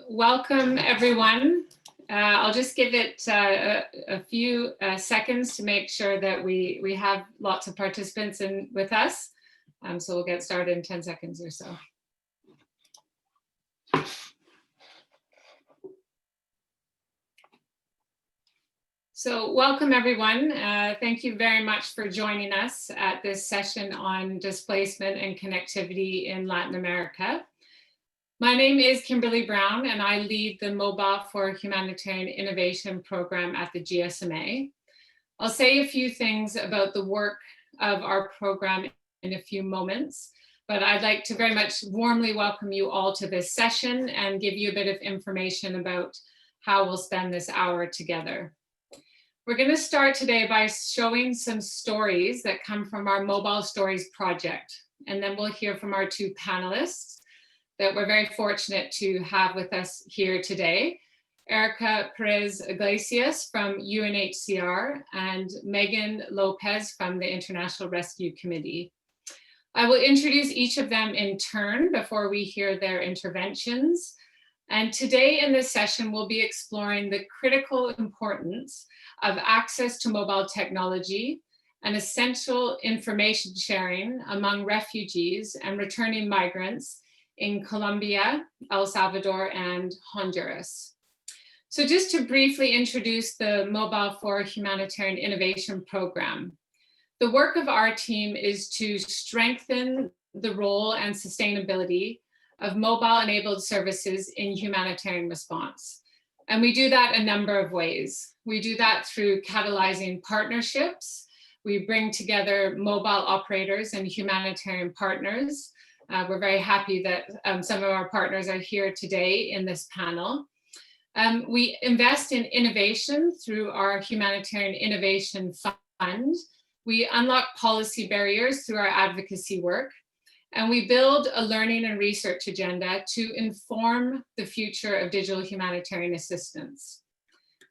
Welcome, everyone. I'll just give it a few seconds to make sure that we have lots of participants with us. So we'll get started in 10 seconds or so. So welcome, everyone. Thank you very much for joining us at this session on displacement and connectivity in Latin America. My name is Kimberly Brown, and I lead the Mobile for Humanitarian Innovation program at the GSMA. I'll say a few things about the work of our program in a few moments, but I'd like to very much warmly welcome you all to this session and give you a bit of information about how we'll spend this hour together. We're going to start today by showing some stories that come from our Mobile Stories project, and then we'll hear from our two panelists that we're very fortunate to have with us here today, Erica Perez Iglesias from UNHCR and Megan Lopez from the International Rescue Committee. I will introduce each of them in turn before we hear their interventions. And today in this session, we'll be exploring the critical importance of access to mobile technology and essential information sharing among refugees and returning migrants in Colombia, El Salvador, and Honduras. So just to briefly introduce the Mobile for Humanitarian Innovation program. The work of our team is to strengthen the role and sustainability of mobile-enabled services in humanitarian response. And we do that a number of ways. We do that through catalyzing partnerships. We bring together mobile operators and humanitarian partners. We're very happy that some of our partners are here today in this panel. We invest in innovation through our Humanitarian Innovation Fund. We unlock policy barriers through our advocacy work. And we build a learning and research agenda to inform the future of digital humanitarian assistance.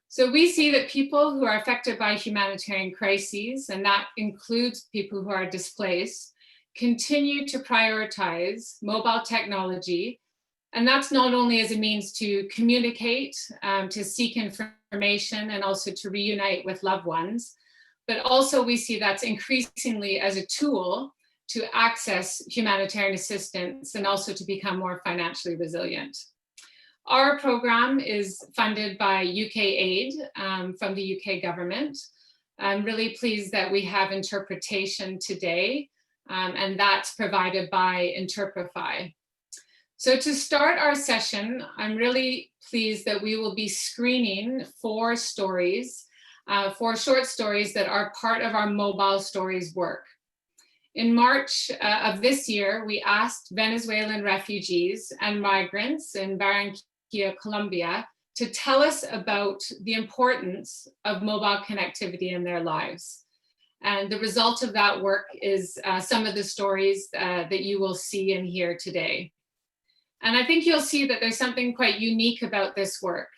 So we see that people who are affected by humanitarian crises, and that includes people who are displaced, continue to prioritize mobile technology. And that's not only as a means to communicate, to seek information, and also to reunite with loved ones, but also we see that's increasingly as a tool to access humanitarian assistance and also to become more financially resilient. Our program is funded by UK aid from the UK government. I'm really pleased that we have interpretation today, and that's provided by Interprify. So to start our session, I'm really pleased that we will be screening four stories, four short stories that are part of our Mobile Stories work. In March of this year, we asked Venezuelan refugees and migrants in Barranquilla, Colombia, to tell us about the importance of mobile connectivity in their lives. And the result of that work is some of the stories that you will see and hear today. And I think you'll see that there's something quite unique about this work.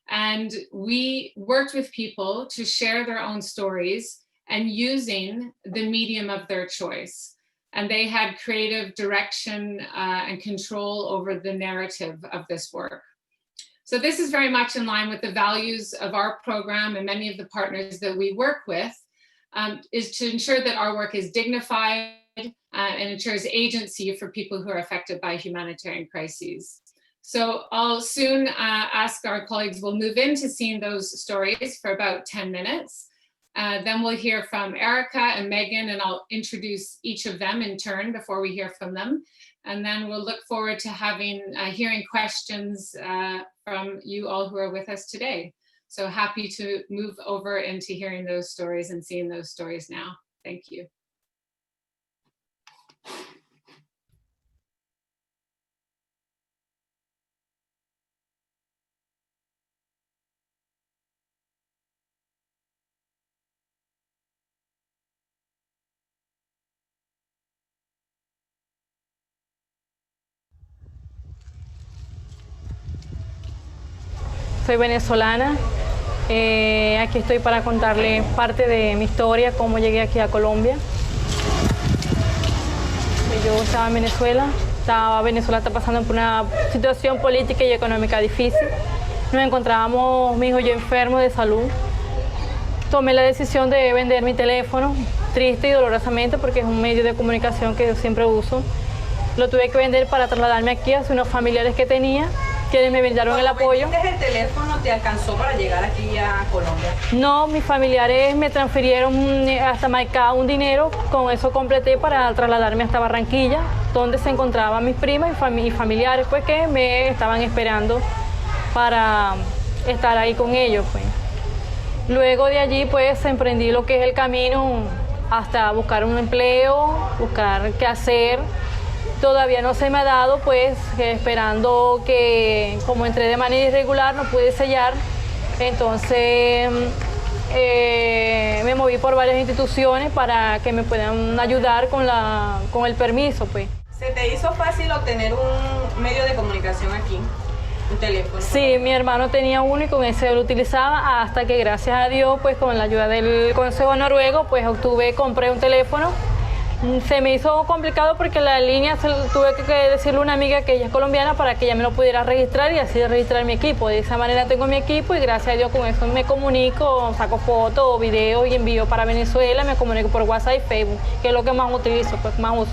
And we worked with people to share their own stories and using the medium of their choice. And they had creative direction and control over the narrative of this work. So this is very much in line with the values of our program and many of the partners that we work with, is to ensure that our work is dignified and ensures agency for people who are affected by humanitarian crises. So I'll soon ask our colleagues, we'll move into seeing those stories for about 10 minutes. Then we'll hear from Erica and Megan, and I'll introduce each of them in turn before we hear from them. And then we'll look forward to hearing questions from you all who are with us today. So happy to move over into hearing those stories and seeing those stories now. Thank you. Soy venezolana, aquí estoy para contarles parte de mi historia, cómo llegué aquí a Colombia. Yo estaba en Venezuela, Venezuela está pasando por una situación política y económica difícil. Nos encontrábamos, mi hijo y yo, enfermos de salud. Tomé la decisión de vender mi teléfono, triste y dolorosamente, porque es un medio de comunicación que yo siempre uso. Lo tuve que vender para trasladarme aquí hacia unos familiares que tenía, quienes me brindaron el apoyo. ¿Cuando vendiste el teléfono te alcanzó para llegar aquí a Colombia? No, mis familiares me transfirieron hasta Maicao un dinero, con eso completé para trasladarme hasta Barranquilla, donde se encontraban mis primas y familiares, pues, que me estaban esperando para estar ahí con ellos, pues. Luego de allí, pues, emprendí lo que es el camino hasta buscar un empleo, buscar qué hacer. Todavía no se me ha dado, pues, esperando que, como entré de manera irregular, no pude sellar. Entonces, me moví por varias instituciones para que me puedan ayudar con el permiso, pues. ¿Se te hizo fácil obtener un medio de comunicación aquí? ¿Un teléfono? Sí, mi hermano tenía uno y con ese lo utilizaba hasta que, gracias a Dios, pues con la ayuda del Consejo Noruego, pues compré un teléfono. Se me hizo complicado porque la línea tuve que decirle a una amiga que ella es colombiana para que ella me lo pudiera registrar y así registrar mi equipo. De esa manera tengo mi equipo y gracias a Dios con eso me comunico, saco fotos o videos y envío para Venezuela, me comunico por WhatsApp y Facebook, que es lo que más utilizo, pues más uso.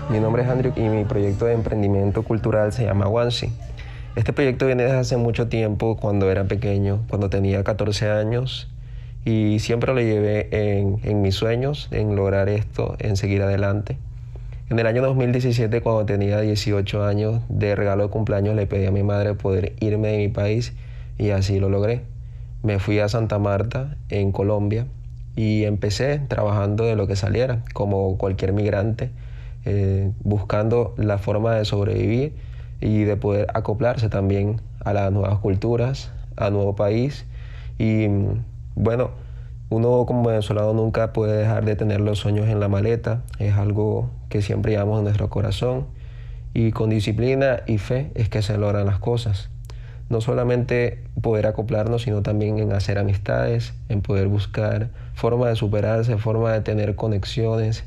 Mi nombre es Andrew y mi proyecto de emprendimiento cultural se llama Wansi. Este proyecto viene desde hace mucho tiempo, cuando era pequeño, cuando tenía 14 años, y siempre lo llevé en mis sueños, en lograr esto, en seguir adelante. En el año 2017, cuando tenía 18 años, de regalo de cumpleaños le pedí a mi madre poder irme de mi país y así lo logré. Me fui a Santa Marta, en Colombia, y empecé trabajando de lo que saliera, como cualquier migrante, buscando la forma de sobrevivir y de poder acoplarse también a las nuevas culturas, al nuevo país. Y bueno, uno como venezolano nunca puede dejar de tener los sueños en la maleta, es algo que siempre llevamos en nuestro corazón, y con disciplina y fe es que se logran las cosas. No solamente poder acoplarnos, sino también en hacer amistades, en poder buscar formas de superarse, formas de tener conexiones,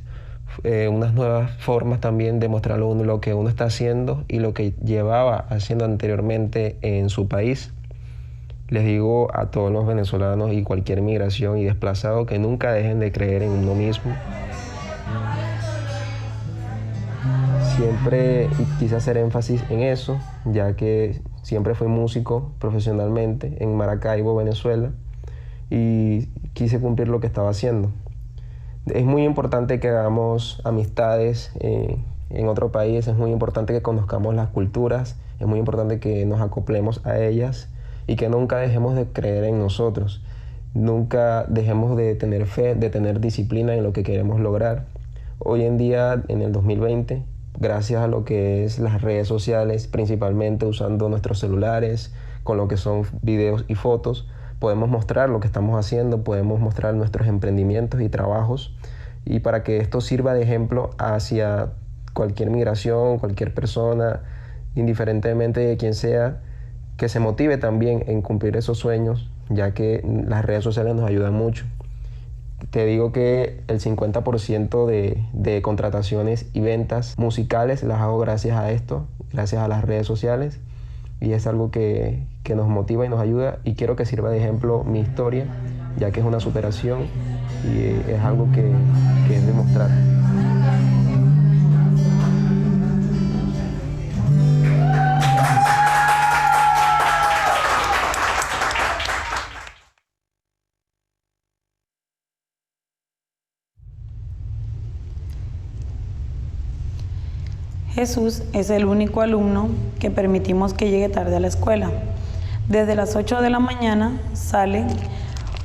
unas nuevas formas también de mostrarle a uno lo que uno está haciendo y lo que llevaba haciendo anteriormente en su país. Les digo a todos los venezolanos y cualquier migración y desplazado que nunca dejen de creer en uno mismo. Siempre quise hacer énfasis en eso, ya que siempre fui músico profesionalmente en Maracaibo, Venezuela, y quise cumplir lo que estaba haciendo. Es muy importante que hagamos amistades en otro país, es muy importante que conozcamos las culturas, es muy importante que nos acoplemos a ellas y que nunca dejemos de creer en nosotros. Nunca dejemos de tener fe, de tener disciplina en lo que queremos lograr. Hoy en día, en el 2020, gracias a lo que es las redes sociales, principalmente usando nuestros celulares, con lo que son videos y fotos, podemos mostrar lo que estamos haciendo, podemos mostrar nuestros emprendimientos y trabajos, y para que esto sirva de ejemplo hacia cualquier migración, cualquier persona, indiferentemente de quién sea, que se motive también en cumplir esos sueños, ya que las redes sociales nos ayudan mucho. Te digo que el 50% de contrataciones y ventas musicales las hago gracias a esto, gracias a las redes sociales, y es algo que nos motiva y nos ayuda, y quiero que sirva de ejemplo mi historia, ya que es una superación y es algo que es demostrar. Jesús es el único alumno que permitimos que llegue tarde a la escuela. Desde las 8 de la mañana sale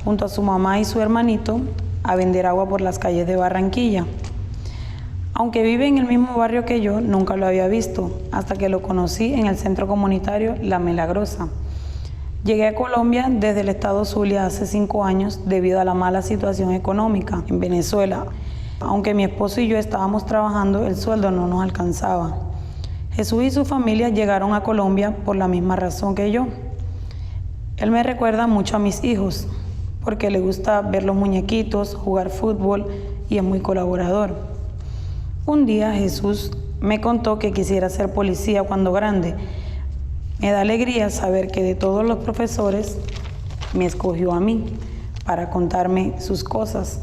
junto a su mamá y su hermanito a vender agua por las calles de Barranquilla. Aunque vive en el mismo barrio que yo, nunca lo había visto hasta que lo conocí en el centro comunitario La Milagrosa. Llegué a Colombia desde el estado Zulia hace 5 años debido a la mala situación económica en Venezuela. Aunque mi esposo y yo estábamos trabajando, el sueldo no nos alcanzaba. Jesús y su familia llegaron a Colombia por la misma razón que yo. Él me recuerda mucho a mis hijos, porque le gusta ver los muñequitos, jugar fútbol y es muy colaborador. Un día Jesús me contó que quisiera ser policía cuando grande. Me da alegría saber que de todos los profesores me escogió a mí para contarme sus cosas.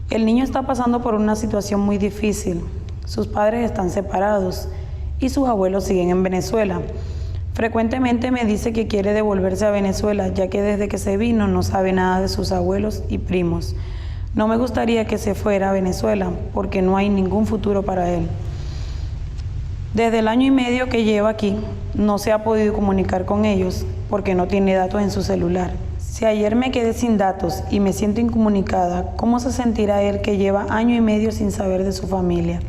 El niño está pasando por una situación muy difícil. Sus padres están separados y sus abuelos siguen en Venezuela. Frecuentemente me dice que quiere devolverse a Venezuela, ya que desde que se vino no sabe nada de sus abuelos y primos. No me gustaría que se fuera a Venezuela, porque no hay ningún futuro para él. Desde el año y medio que lleva aquí, no se ha podido comunicar con ellos, porque no tiene datos en su celular. Si ayer me quedé sin datos y me siento incomunicada, ¿cómo se sentirá él que lleva año y medio sin saber de su familia?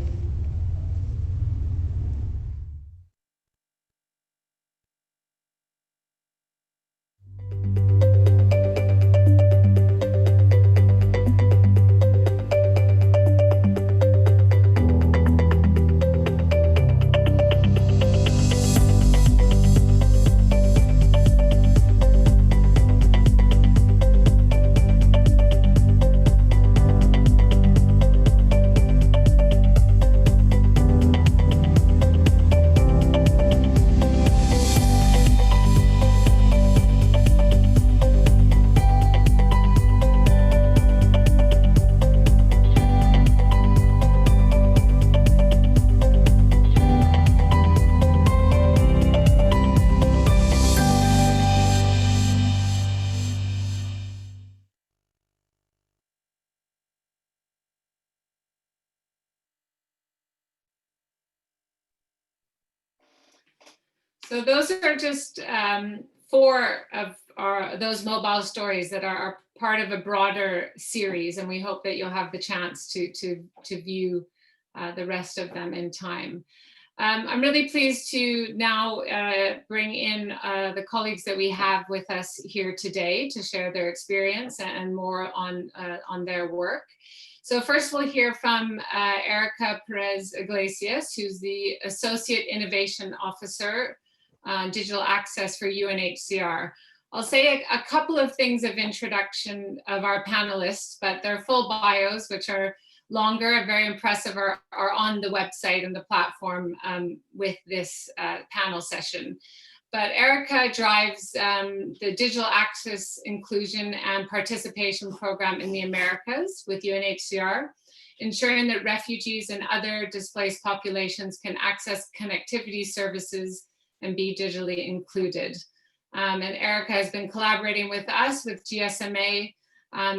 So those are just 4 of those mobile stories that are part of a broader series, and we hope that you'll have the chance to view the rest of them in time. I'm really pleased to now bring in the colleagues that we have with us here today to share their experience and more on their work. So first we'll hear from Erica Perez Iglesias, who's the Associate Innovation Officer Digital Access for UNHCR. I'll say a couple of things of introduction of our panelists, but their full bios, which are longer and very impressive, are on the website and the platform with this panel session. But Erica drives the Digital Access Inclusion and Participation Program in the Americas with UNHCR, ensuring that refugees and other displaced populations can access connectivity services and be digitally included. And Erica has been collaborating with us, with GSMA,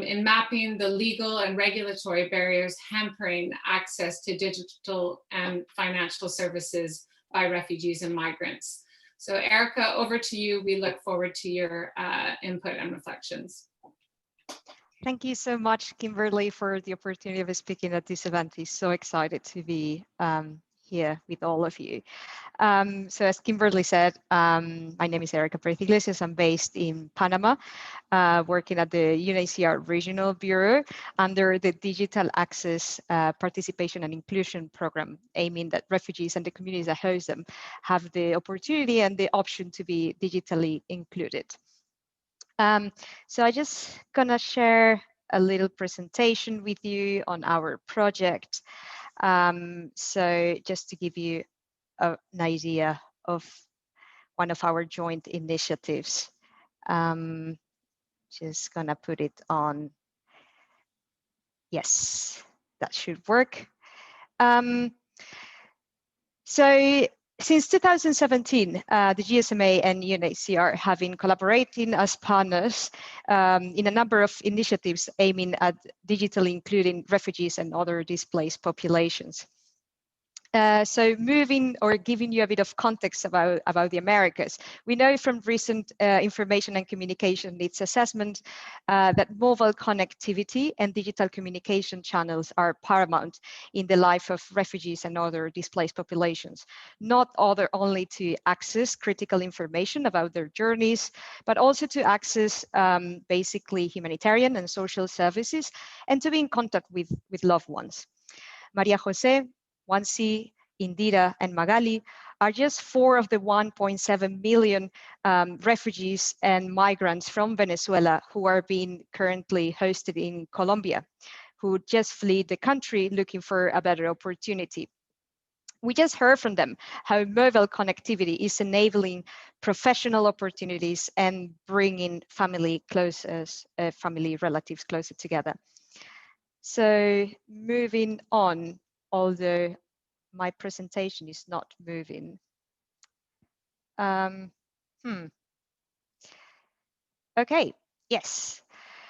in mapping the legal and regulatory barriers hampering access to digital and financial services by refugees and migrants. So Erica, over to you. We look forward to your input and reflections. Thank you so much, Kimberly, for the opportunity of speaking at this event. I'm so excited to be here with all of you. So as Kimberly said, my name is Erica Perez Iglesias. I'm based in Panama, working at the UNHCR Regional Bureau under the Digital Access Participation and Inclusion Program, aiming that refugees and the communities that host them have the opportunity and the option to be digitally included. So I just gonna share a little presentation with you on our project. So just to give you an idea of one of our joint initiatives. Just gonna put it on. Yes, that should work. So since 2017, the GSMA and UNHCR have been collaborating as partners in a number of initiatives aiming at digitally including refugees and other displaced populations. So moving or giving you a bit of context about the Americas, we know from recent information and communication needs assessment that mobile connectivity and digital communication channels are paramount in the life of refugees and other displaced populations, not only to access critical information about their journeys, but also to access basically humanitarian and social services and to be in contact with loved ones. Maria Jose, Wansi, Indira, and Magali are just 4 of the 1.7 million refugees and migrants from Venezuela who are being currently hosted in Colombia, who just fled the country looking for a better opportunity. We just heard from them how mobile connectivity is enabling professional opportunities and bringing family relatives closer together. So moving on, although my presentation is not moving. Okay, yes.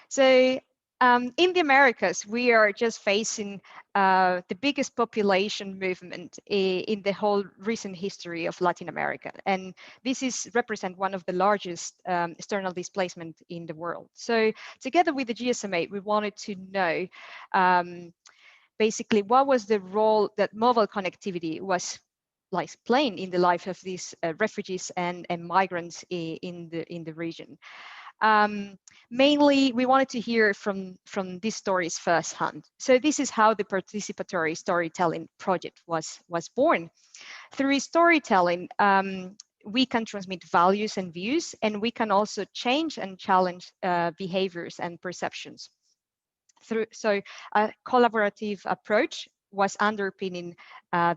So in the Americas, we are just facing the biggest population movement in the whole recent history of Latin America. And this is represent one of the largest external displacement in the world. So together with the GSMA, we wanted to know basically what was the role that mobile connectivity was like playing in the life of these refugees and migrants in the region. Mainly, we wanted to hear from these stories firsthand. So this is how the participatory storytelling project was born. Through storytelling, we can transmit values and views, and we can also change and challenge behaviors and perceptions. So a collaborative approach was underpinning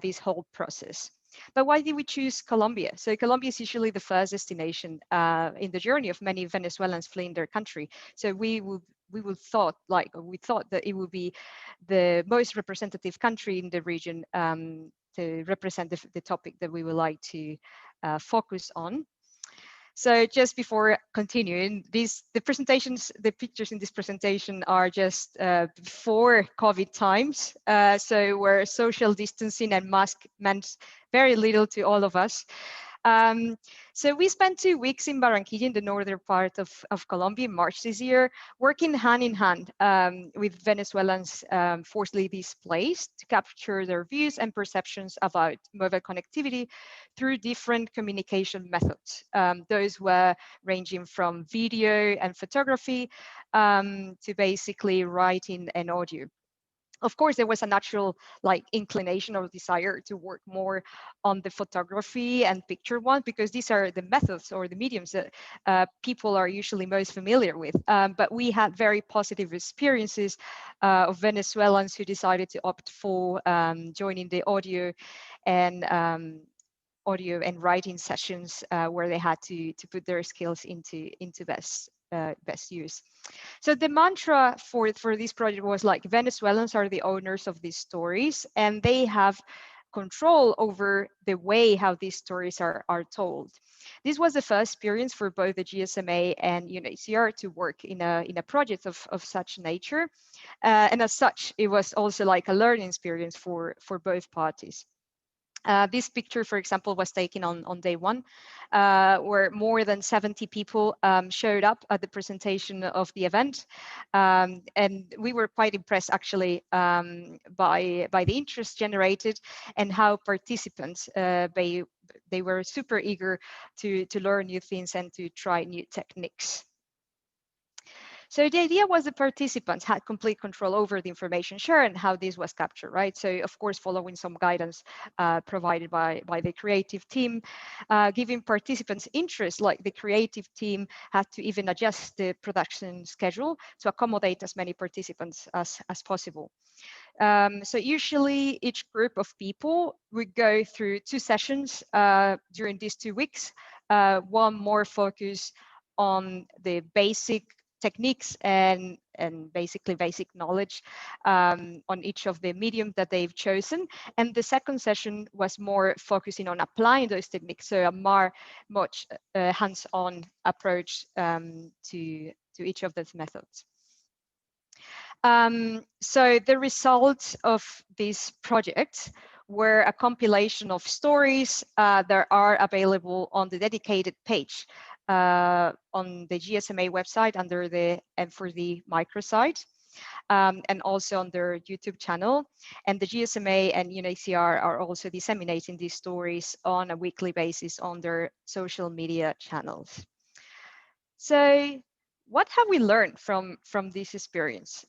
this whole process. But why did we choose Colombia? So Colombia is usually the first destination in the journey of many Venezuelans fleeing their country. So we thought that it would be the most representative country in the region to represent the topic that we would like to focus on. So just before continuing, the pictures in this presentation are just before COVID times. So where social distancing and mask meant very little to all of us. So we spent 2 weeks in Barranquilla, in the northern part of Colombia, in March this year, working hand in hand with Venezuelans forcibly displaced to capture their views and perceptions about mobile connectivity through different communication methods. Those were ranging from video and photography to basically writing and audio. Of course, there was a natural inclination or desire to work more on the photography and picture one, because these are the methods or the mediums that people are usually most familiar with. But we had very positive experiences of Venezuelans who decided to opt for joining the audio and writing sessions where they had to put their skills into best use. So the mantra for this project was Venezuelans are the owners of these stories, and they have control over the way how these stories are told. This was the first experience for both the GSMA and UNHCR to work in a project of such nature, and as such, it was also a learning experience for both parties. This picture, for example, was taken on day one, where more than 70 people showed up at the presentation of the event. And we were quite impressed, actually, by the interest generated and how participants, they were super eager to learn new things and to try new techniques. So the idea was the participants had complete control over the information shared and how this was captured, right? So of course, following some guidance provided by the creative team, giving participants interest, the creative team had to even adjust the production schedule to accommodate as many participants as possible. So usually each group of people would go through 2 sessions during these 2 weeks, one more focus on the basic techniques and basically basic knowledge on each of the medium that they've chosen. And the second session was more focusing on applying those techniques, so a much hands-on approach to each of those methods. So the results of this project were a compilation of stories that are available on the dedicated page on the GSMA website under the M4D microsite, and also on their YouTube channel. And the GSMA and UNHCR are also disseminating these stories on a weekly basis on their social media channels. So what have we learned from this experience?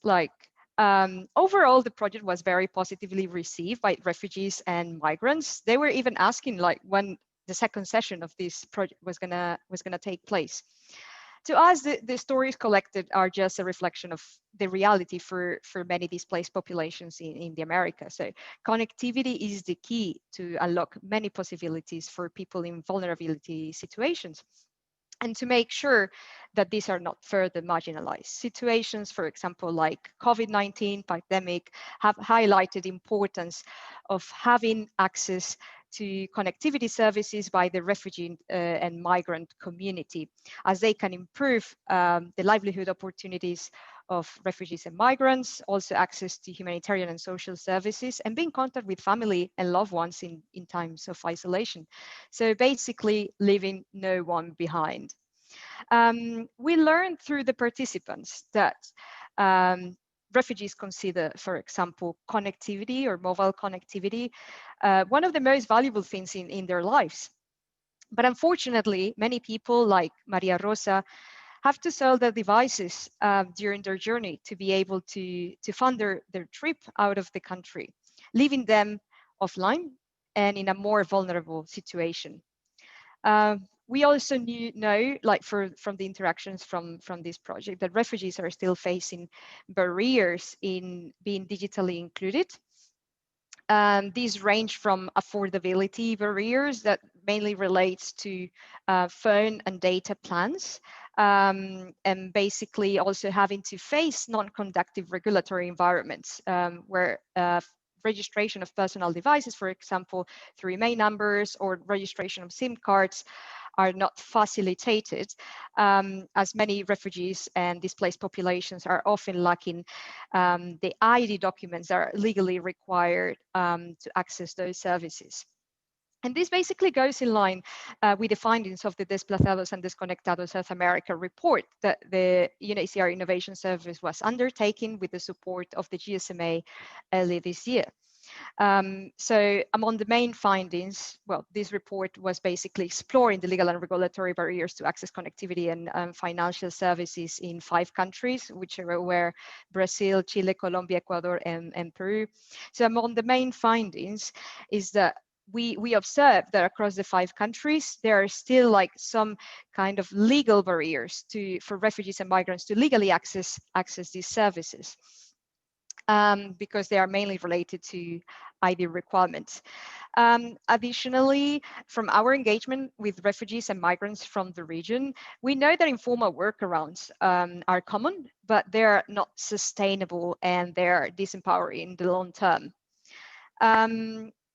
Overall, the project was very positively received by refugees and migrants. They were even asking like when the second session of this project was gonna take place. To us, the stories collected are just a reflection of the reality for many displaced populations in the Americas. So connectivity is the key to unlock many possibilities for people in vulnerability situations, and to make sure that these are not further marginalized. Situations, for example, like COVID-19 pandemic, have highlighted the importance of having access to connectivity services by the refugee and migrant community, as they can improve the livelihood opportunities of refugees and migrants, also access to humanitarian and social services, and be in contact with family and loved ones in times of isolation. So basically, leaving no one behind. We learned through the participants that refugees consider, for example, connectivity or mobile connectivity, one of the most valuable things in their lives. But unfortunately, many people like Maria Rosa have to sell their devices during their journey to be able to fund their trip out of the country, leaving them offline and in a more vulnerable situation. We also know, like from the interactions from this project, that refugees are still facing barriers in being digitally included. These range from affordability barriers that mainly relates to phone and data plans, and basically also having to face non-conductive regulatory environments where registration of personal devices, for example, through email numbers or registration of SIM cards, are not facilitated, as many refugees and displaced populations are often lacking the ID documents that are legally required to access those services. And this basically goes in line with the findings of the Desplazados and Desconectados South America report that the UNHCR Innovation Service was undertaking with the support of the GSMA early this year. So among the main findings, well, this report was basically exploring the legal and regulatory barriers to access connectivity and financial services in 5 countries, which were Brazil, Chile, Colombia, Ecuador, and Peru. So among the main findings is that we observe that across the 5 countries, there are still like some kind of legal barriers for refugees and migrants to legally access these services. Because they are mainly related to ID requirements. Additionally, from our engagement with refugees and migrants from the region, we know that informal workarounds are common, but they're not sustainable and they're disempowering in the long term.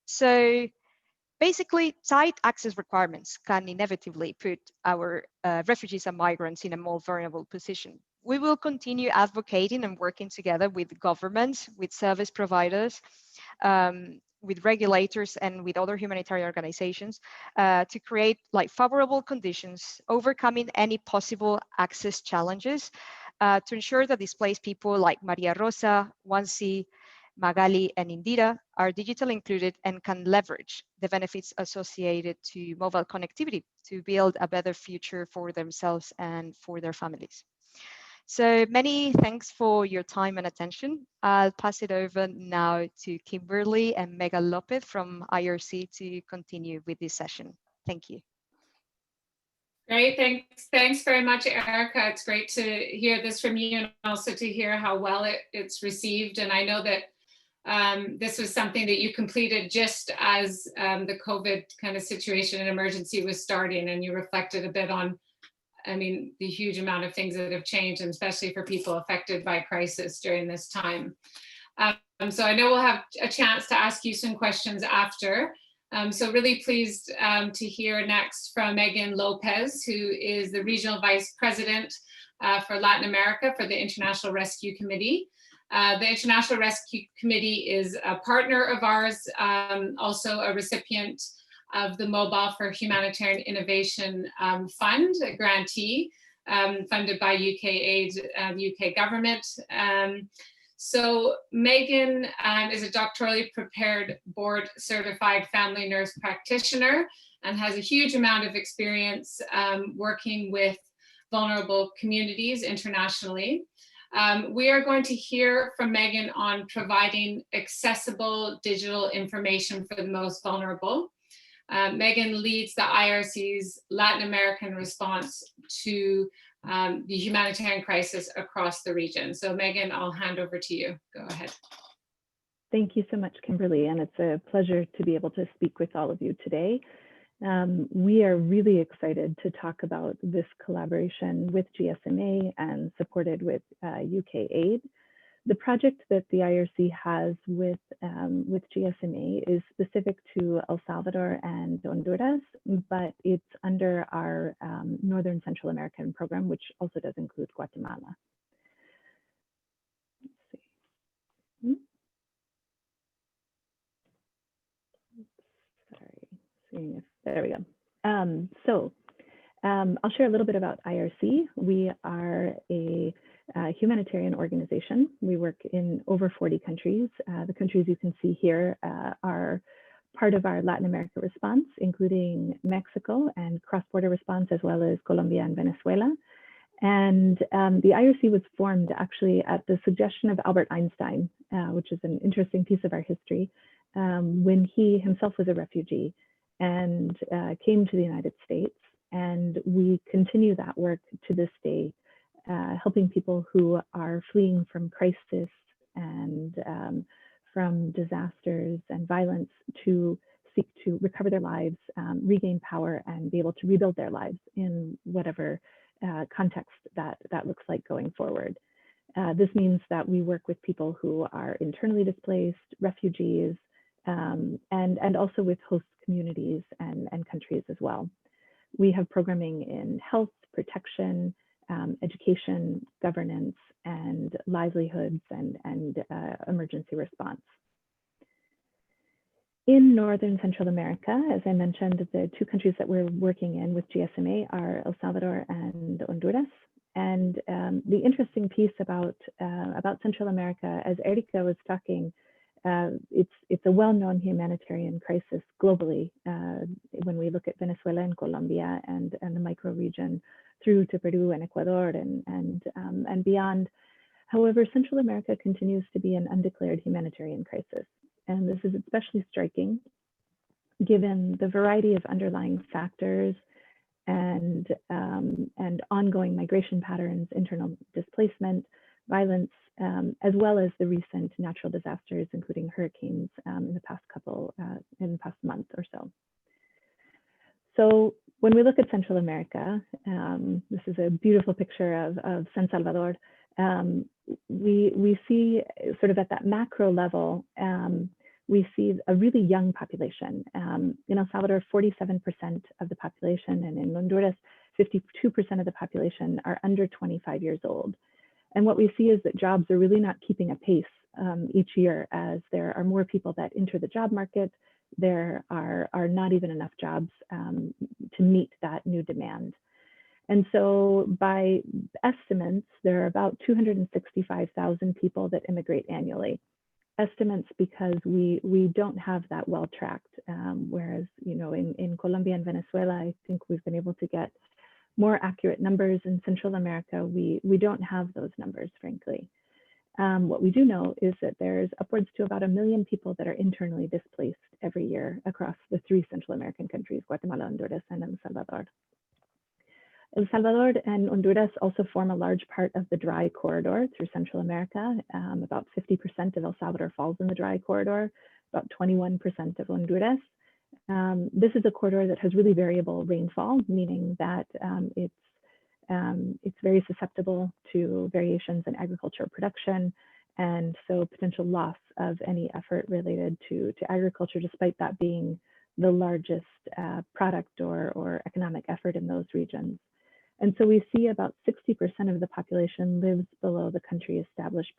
So basically, tight access requirements can inevitably put our refugees and migrants in a more vulnerable position. We will continue advocating and working together with governments, with service providers, with regulators, and with other humanitarian organizations to create like favorable conditions, overcoming any possible access challenges to ensure that displaced people like Maria Rosa, Wansi, Magali, and Indira are digitally included and can leverage the benefits associated to mobile connectivity to build a better future for themselves and for their families. So many thanks for your time and attention. I'll pass it over now to Kimberly and Megan Lopez from IRC to continue with this session. Thank you. Great, thanks very much, Erica. It's great to hear this from you and also to hear how well it's received. And I know that this was something that you completed just as the COVID kind of situation and emergency was starting, and you reflected a bit on, I mean, the huge amount of things that have changed, and especially for people affected by crisis during this time. So I know we'll have a chance to ask you some questions after. So really pleased to hear next from Megan Lopez, who is the Regional Vice President for Latin America for the International Rescue Committee. The International Rescue Committee is a partner of ours, also a recipient of the Mobile for Humanitarian Innovation Fund, a grantee funded by UK Aid, the UK government. So Megan is a doctorally prepared board certified family nurse practitioner and has a huge amount of experience working with vulnerable communities internationally. We are going to hear from Megan on providing accessible digital information for the most vulnerable. Megan leads the IRC's Latin American response to the humanitarian crisis across the region. So Megan, I'll hand over to you. Go ahead. Thank you so much, Kimberly, and it's a pleasure to be able to speak with all of you today. We are really excited to talk about this collaboration with GSMA and supported with UK Aid. The project that the IRC has with GSMA is specific to El Salvador and Honduras, but it's under our Northern Central American program, which also does include Guatemala. Let's see. Sorry, seeing if, there we go. I'll share a little bit about IRC. We are a humanitarian organization. We work in over 40 countries. The countries you can see here are part of our Latin America response, including Mexico and cross-border response, as well as Colombia and Venezuela. And the IRC was formed actually at the suggestion of Albert Einstein, which is an interesting piece of our history, when he himself was a refugee and came to the United States. And we continue that work to this day, helping people who are fleeing from crisis and from disasters and violence to seek to recover their lives, regain power, and be able to rebuild their lives in whatever context that looks like going forward. This means that we work with people who are internally displaced, refugees, and also with host communities and countries as well. We have programming in health, protection, education, governance, and livelihoods and emergency response. In Northern Central America, as I mentioned, the two countries that we're working in with GSMA are El Salvador and Honduras. And the interesting piece about Central America, as Erika was talking, it's a well-known humanitarian crisis globally. When we look at Venezuela and Colombia and the micro-region through to Peru and Ecuador and beyond. However, Central America continues to be an undeclared humanitarian crisis. And this is especially striking given the variety of underlying factors and ongoing migration patterns, internal displacement, violence, as well as the recent natural disasters, including hurricanes in the past month or so. So when we look at Central America, this is a beautiful picture of San Salvador. We see sort of at that macro level, we see a really young population. In El Salvador, 47% of the population, and in Honduras, 52% of the population are under 25 years old. And what we see is that jobs are really not keeping a pace each year, as there are more people that enter the job market. There are not even enough jobs to meet that new demand. And so by estimates, there are about 265,000 people that immigrate annually. Estimates because we don't have that well tracked, whereas in Colombia and Venezuela, I think we've been able to get more accurate numbers. In Central America, we don't have those numbers, frankly. What we do know is that there's upwards to about 1 million people that are internally displaced every year across the 3 Central American countries, Guatemala, Honduras, and El Salvador. El Salvador and Honduras also form a large part of the dry corridor through Central America. About 50% of El Salvador falls in the dry corridor, about 21% of Honduras. This is a corridor that has really variable rainfall, meaning that it's very susceptible to variations in agriculture production, and so potential loss of any effort related to agriculture, despite that being the largest product or economic effort in those regions. And so we see about 60% of the population lives below the country established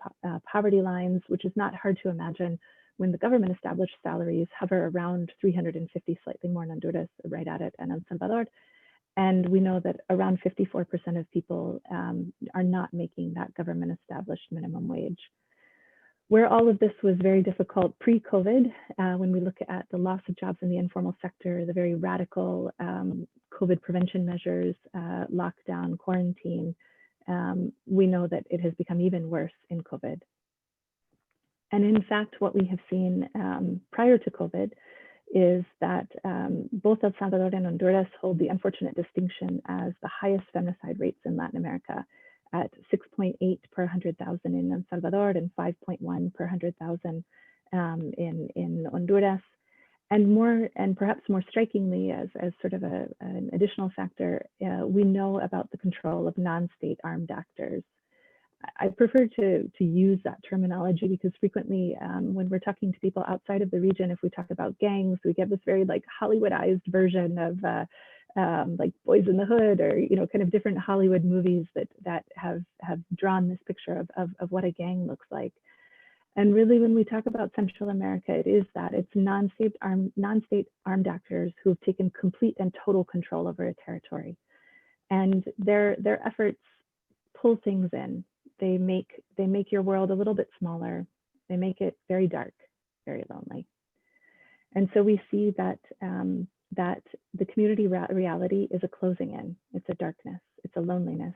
poverty lines, which is not hard to imagine when the government established salaries hover around 350, slightly more in Honduras, right at it, and El Salvador. And we know that around 54% of people are not making that government established minimum wage. Where all of this was very difficult pre-COVID, when we look at the loss of jobs in the informal sector, the very radical COVID prevention measures, lockdown, quarantine, we know that it has become even worse in COVID. And in fact, what we have seen prior to COVID is that both El Salvador and Honduras hold the unfortunate distinction as the highest femicide rates in Latin America, at 6.8 per 100,000 in El Salvador and 5.1 per 100,000 in Honduras. And perhaps more strikingly, as sort of an additional factor, we know about the control of non-state armed actors. I prefer to use that terminology because frequently when we're talking to people outside of the region, if we talk about gangs, we get this very like Hollywoodized version of like Boys in the Hood, or kind of different Hollywood movies that have drawn this picture of what a gang looks like. And really, when we talk about Central America, it is that it's non-state armed actors who have taken complete and total control over a territory, and their efforts pull things in. They make your world a little bit smaller. They make it very dark, very lonely. And so we see that that the community reality is a closing in. It's a darkness. It's a loneliness.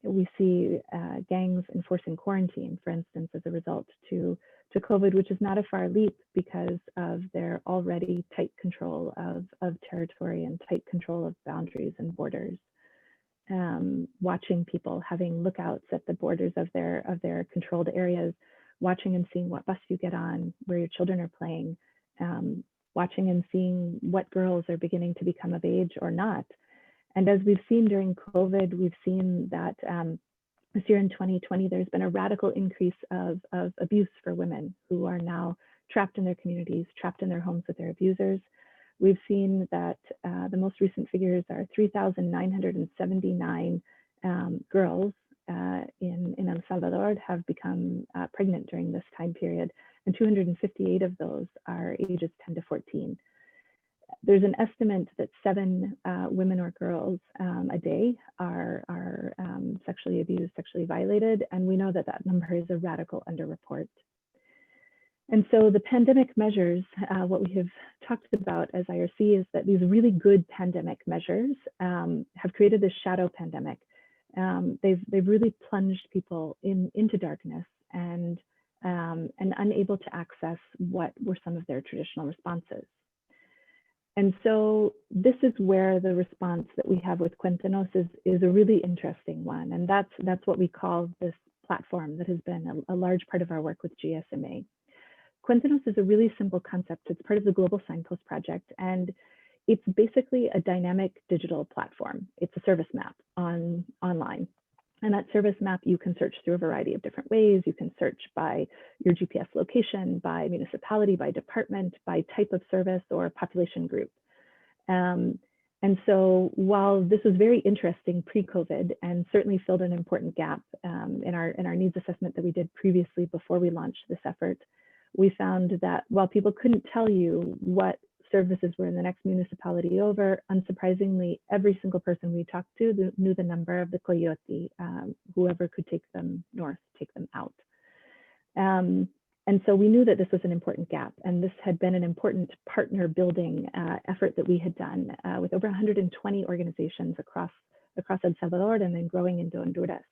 We see gangs enforcing quarantine, for instance, as a result to COVID, which is not a far leap because of their already tight control of territory and tight control of boundaries and borders. Watching people, having lookouts at the borders of their controlled areas, watching and seeing what bus you get on, where your children are playing, watching and seeing what girls are beginning to become of age or not. And as we've seen during COVID, we've seen that this year in 2020, there's been a radical increase of abuse for women who are now trapped in their communities, trapped in their homes with their abusers. We've seen that the most recent figures are 3,979 girls in El Salvador have become pregnant during this time period, and 258 of those are ages 10 to 14. There's an estimate that 7 women or girls a day are sexually abused, sexually violated, and we know that that number is a radical underreport. And so the pandemic measures, what we have talked about as IRC is that these really good pandemic measures have created this shadow pandemic. They've really plunged people into darkness and unable to access what were some of their traditional responses. And so this is where the response that we have with Cuéntanos is a really interesting one. And that's what we call this platform that has been a large part of our work with GSMA. Cuéntanos is a really simple concept. It's part of the Global Signpost Project, and it's basically a dynamic digital platform. It's a service map online. And that service map, you can search through a variety of different ways. You can search by your GPS location, by municipality, by department, by type of service or population group. And so while this was very interesting pre-COVID and certainly filled an important gap in our needs assessment that we did previously before we launched this effort, we found that while people couldn't tell you what services were in the next municipality over, unsurprisingly, every single person we talked to knew the number of the coyote, whoever could take them north, take them out. And so we knew that this was an important gap, and this had been an important partner building effort that we had done with over 120 organizations across El Salvador and then growing into Honduras.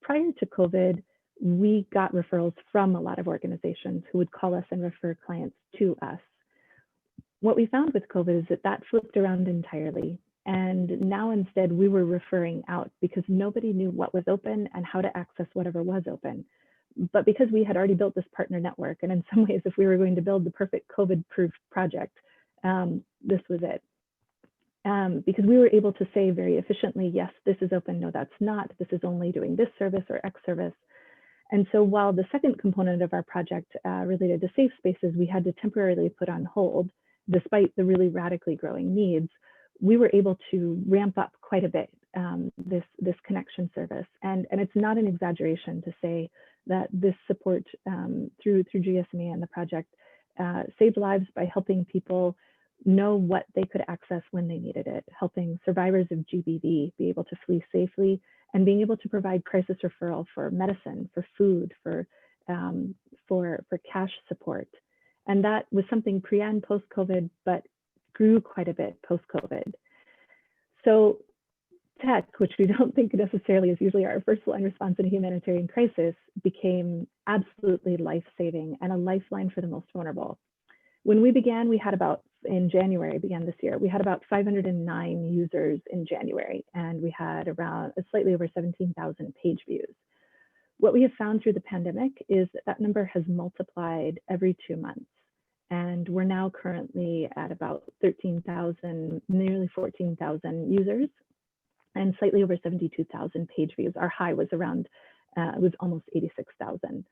Prior to COVID, we got referrals from a lot of organizations who would call us and refer clients to us. What we found with COVID is that flipped around entirely. And now instead we were referring out because nobody knew what was open and how to access whatever was open. But because we had already built this partner network, and in some ways, if we were going to build the perfect COVID-proof project, this was it. Because we were able to say very efficiently, yes, this is open, no, that's not, this is only doing this service or X service. And so while the second component of our project related to safe spaces, we had to temporarily put on hold, despite the really radically growing needs, we were able to ramp up quite a bit this connection service. And it's not an exaggeration to say that this support through GSMA and the project saved lives by helping people know what they could access when they needed it, helping survivors of GBV be able to flee safely, and being able to provide crisis referral for medicine, for food, for cash support. And that was something pre and post-COVID, but grew quite a bit post-COVID. So tech, which we don't think necessarily is usually our first line response in a humanitarian crisis, became absolutely life-saving and a lifeline for the most vulnerable. When we began, we had about, in January, began this year, we had about 509 users in January, and we had around slightly over 17,000 page views. What we have found through the pandemic is that that number has multiplied every 2 months. And we're now currently at about 13,000, nearly 14,000 users, and slightly over 72,000 page views. Our high was around, it was almost 86,000.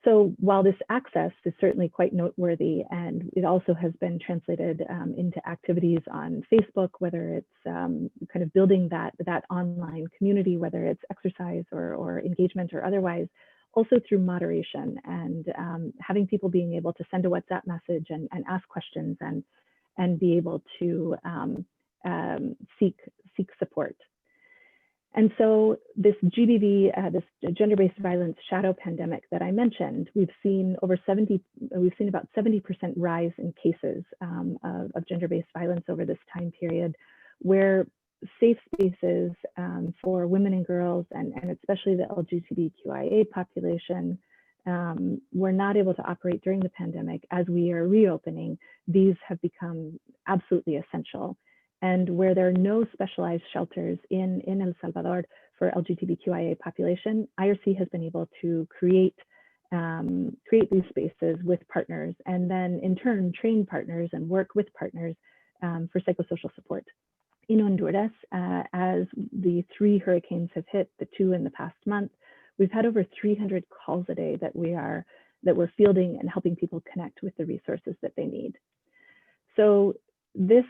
So while this access is certainly quite noteworthy, and it also has been translated into activities on Facebook, whether it's kind of building that online community, whether it's exercise or engagement or otherwise, also through moderation and having people being able to send a WhatsApp message and ask questions and be able to seek support. And so this GBV, this gender-based violence shadow pandemic that I mentioned, we've seen about 70% rise in cases of gender-based violence over this time period, where safe spaces for women and girls, and especially the LGBTQIA population, were not able to operate during the pandemic. As we are reopening, these have become absolutely essential. And where there are no specialized shelters in El Salvador for LGBTQIA population, IRC has been able to create these spaces with partners, and then in turn train partners and work with partners for psychosocial support. In Honduras, as the 3 hurricanes have hit, the 2 in the past month, we've had over 300 calls a day that we're fielding and helping people connect with the resources that they need. So this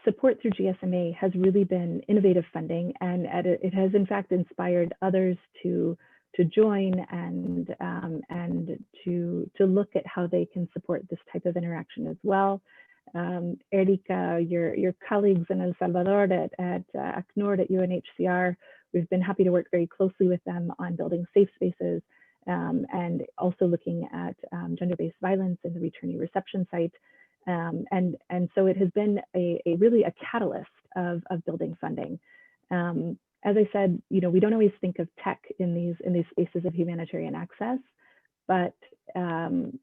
support through GSMA has really been innovative funding, and it has in fact inspired others to join and to look at how they can support this type of interaction as well. Erika, your colleagues in El Salvador at ACNUR, at UNHCR, we've been happy to work very closely with them on building safe spaces and also looking at gender-based violence in the returnee reception site. And so it has been really a catalyst of building funding. As I said, we don't always think of tech in these spaces of humanitarian access, but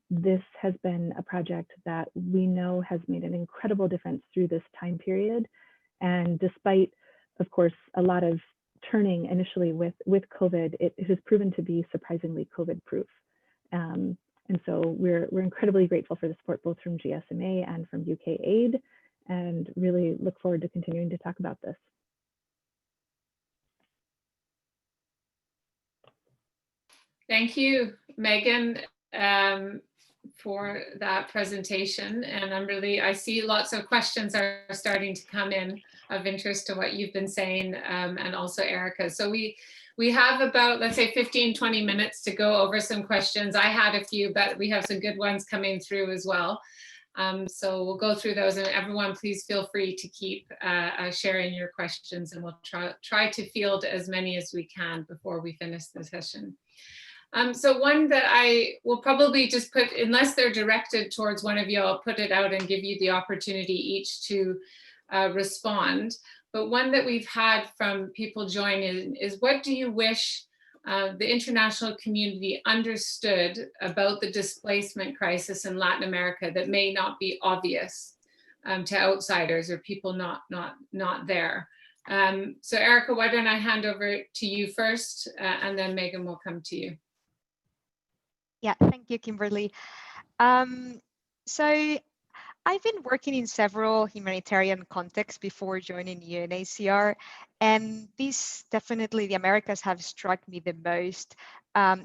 this has been a project that we know has made an incredible difference through this time period. And despite, of course, a lot of turning initially with COVID, it has proven to be surprisingly COVID-proof. And so we're incredibly grateful for the support both from GSMA and from UK Aid, and really look forward to continuing to talk about this. Thank you, Megan, for that presentation. And I see lots of questions are starting to come in of interest to what you've been saying, and also Erica. So we have about, let's say, 15-20 minutes to go over some questions. I had a few, but we have some good ones coming through as well. So we'll go through those, and everyone, please feel free to keep sharing your questions, and we'll try to field as many as we can before we finish the session. So one that I will probably just put, unless they're directed towards one of you, I'll put it out and give you the opportunity each to respond. But one that we've had from people joining is, what do you wish the international community understood about the displacement crisis in Latin America that may not be obvious to outsiders or people not there? So Erica, why don't I hand over to you first, and then Megan will come to you. Yeah, thank you, Kimberly. So I've been working in several humanitarian contexts before joining UNHCR, and this definitely, the Americas have struck me the most,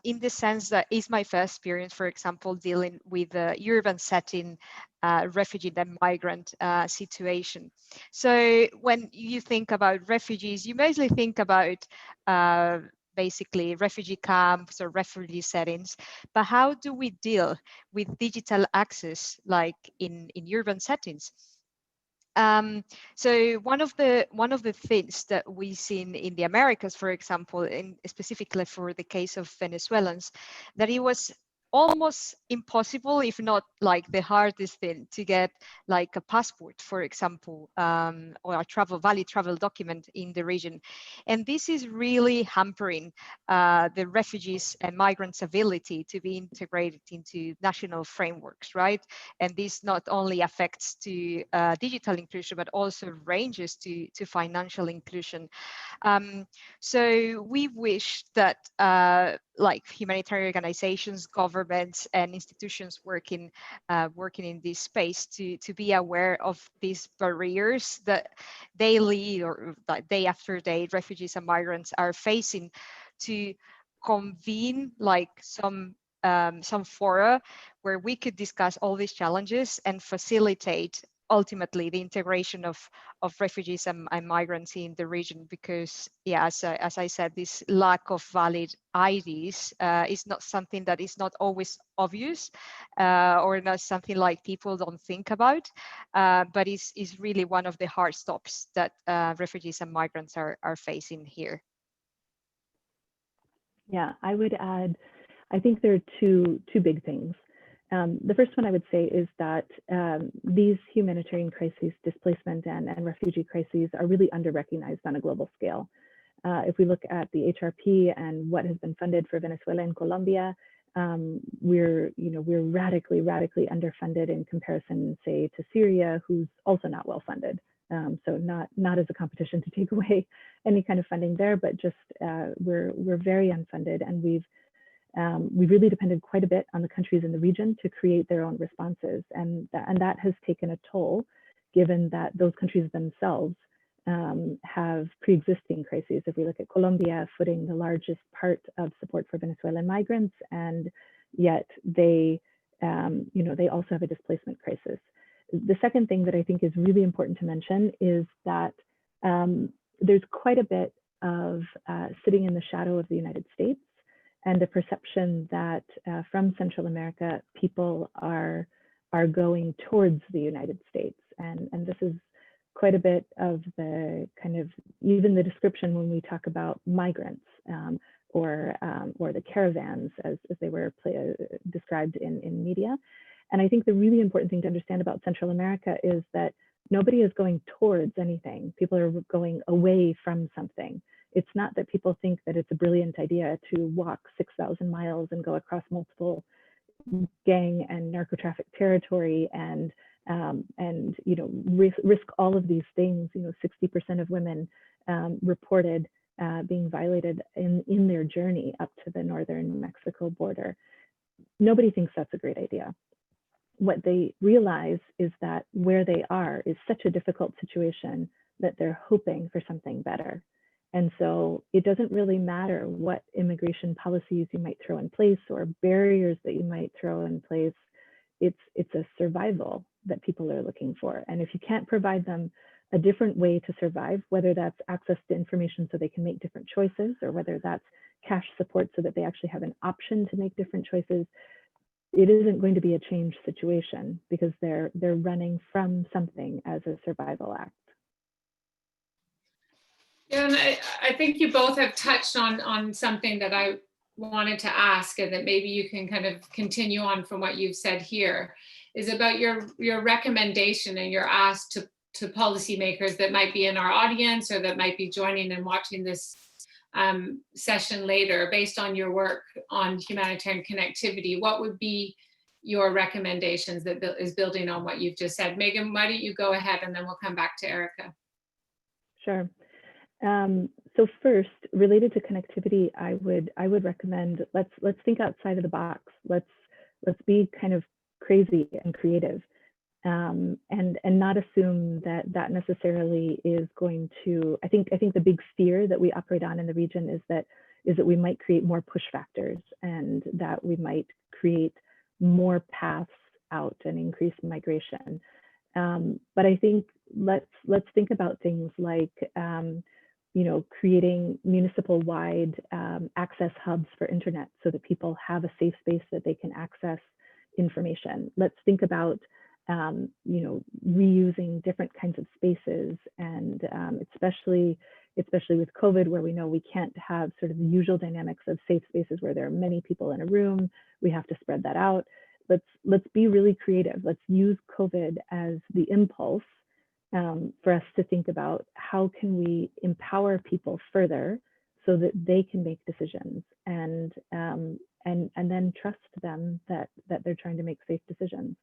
in the sense that it's my first experience, for example, dealing with the urban setting, refugee and migrant situation. So when you think about refugees, you mostly think about basically refugee camps or refugee settings, but how do we deal with digital access like in urban settings? So one of the things that we've seen in the Americas, for example, specifically for the case of Venezuelans, that it was almost impossible, if not like the hardest thing, to get like a passport, for example, or a valid travel document in the region. And this is really hampering the refugees and migrants' ability to be integrated into national frameworks, right? And this not only affects to digital inclusion, but also ranges to financial inclusion. So we wish that like humanitarian organizations, governments, and institutions working in this space to be aware of these barriers that daily or that day after day refugees and migrants are facing, to convene like some fora where we could discuss all these challenges and facilitate ultimately the integration of refugees and migrants in the region. Because yeah, as I said, this lack of valid IDs is not something that is not always obvious or not something like people don't think about, but is really one of the hard stops that refugees and migrants are facing here. Yeah, I would add, I think there are two big things. The first one I would say is that these humanitarian crises, displacement and refugee crises, are really under-recognized on a global scale. If we look at the HRP and what has been funded for Venezuela and Colombia, we're radically underfunded in comparison, say, to Syria, who's also not well funded. So not as a competition to take away any kind of funding there, but just we're very unfunded, and we've really depended quite a bit on the countries in the region to create their own responses, and that has taken a toll, given that those countries themselves have pre-existing crises. If we look at Colombia footing the largest part of support for Venezuelan migrants, and yet they also have a displacement crisis. The second thing that I think is really important to mention is that there's quite a bit of sitting in the shadow of the United States, and a perception that from Central America, people are going towards the United States. And this is quite a bit of the kind of, even the description when we talk about migrants or the caravans as they were described in media. And I think the really important thing to understand about Central America is that nobody is going towards anything. People are going away from something. It's not that people think that it's a brilliant idea to walk 6,000 miles and go across multiple gang and narco traffic territory and risk all of these things. 60% of women reported being violated in their journey up to the northern Mexico border. Nobody thinks that's a great idea. What they realize is that where they are is such a difficult situation that they're hoping for something better. And so it doesn't really matter what immigration policies you might throw in place or barriers that you might throw in place. It's a survival that people are looking for. And if you can't provide them a different way to survive, whether that's access to information so they can make different choices, or whether that's cash support so that they actually have an option to make different choices, it isn't going to be a changed situation, because they're running from something as a survival act. Yeah, and I think you both have touched on something that I wanted to ask, and that maybe you can kind of continue on from what you've said here, is about your recommendation and your ask to policymakers that might be in our audience or that might be joining and watching this session later. Based on your work on humanitarian connectivity, what would be your recommendations that is building on what you've just said? Megan, why don't you go ahead, and then we'll come back to Erica. Sure. So first, related to connectivity, I would recommend let's think outside of the box. Let's be kind of crazy and creative, and not assume that necessarily is going to. I think the big fear that we operate on in the region is that we might create more push factors, and that we might create more paths out and increase migration. But I think let's think about things like creating municipal-wide access hubs for internet so that people have a safe space that they can access information. Let's think about reusing different kinds of spaces, and especially especially with COVID, where we know we can't have sort of the usual dynamics of safe spaces where there are many people in a room. We have to spread that out. Let's be really creative. Let's use COVID as the impulse for us to think about how can we empower people further so that they can make decisions and then trust them that they're trying to make safe decisions.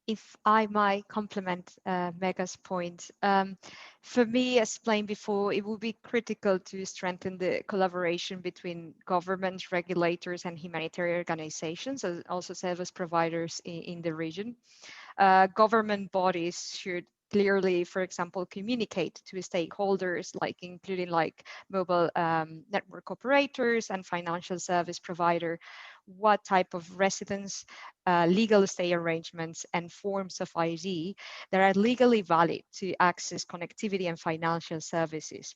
If I might complement Mega's point, for me, as explained before, it will be critical to strengthen the collaboration between governments, regulators, and humanitarian organizations, and also service providers in the region. Government bodies should clearly, for example, communicate to stakeholders, including mobile network operators and financial service provider, what type of residence, legal stay arrangements, and forms of ID that are legally valid to access connectivity and financial services.